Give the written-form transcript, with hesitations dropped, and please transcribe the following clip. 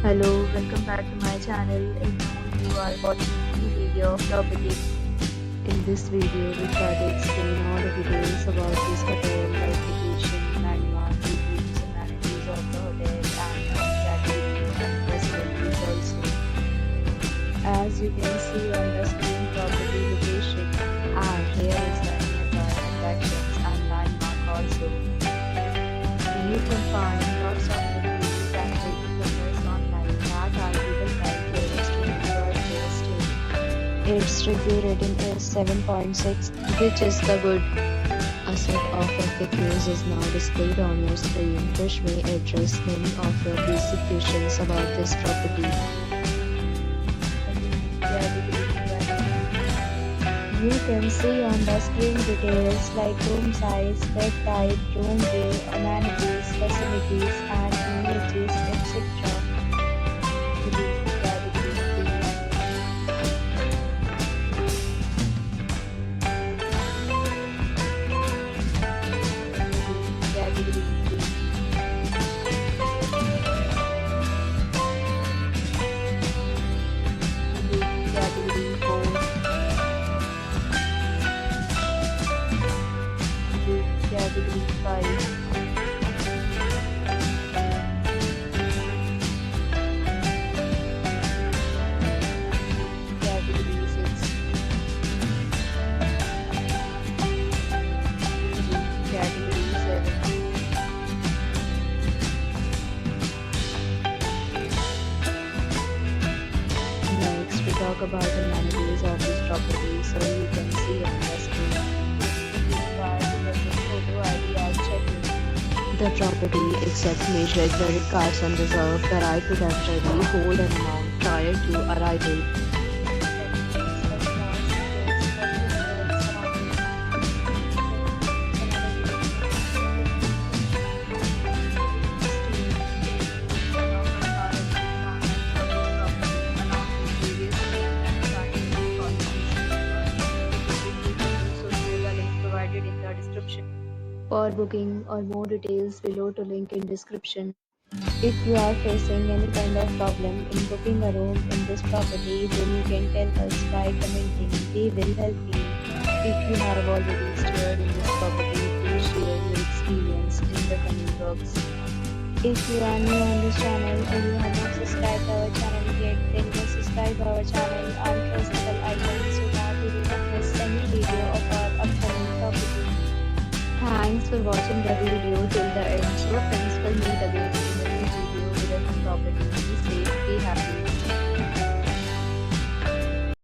Hello, welcome back to my channel. And now you are watching the video of property. In this video, we try to explain all the details about this hotel, like location, landmark, reviews, amenities of the hotel, and category and facilities also. As you can see on the screen, property location, and here is the nearby attractions and landmark also. You can find lots of reviews and rating numbers online that are given by tourists to enjoy their stay. Its review rating is 7.6, which is the good. A set of FAQs is now displayed on your screen, which may address many of your basic questions about this property. You can see on the screen details like room size, bed type, room view, amenities, facilities, and amenities, etc. Category 5. Category 6. Category 7. Next, we talk about the amenities of this property, so you can see on the screen. The property accepts major credit cards and reserves the right to temporarily hold an amount prior to arrival. For booking or more details below to link in description. If you are facing any kind of problem in booking a room in this property, then you can tell us by commenting. We will help you. If you have already stayed in this property, please share your experience in the comment box. If you are new on this channel or you have not subscribed our channel yet, then just subscribe our channel and press the bell icon so that you will not miss any video of our upcoming property. Thanks for watching the video till the end. So friends, will meet again in a new video with a new property.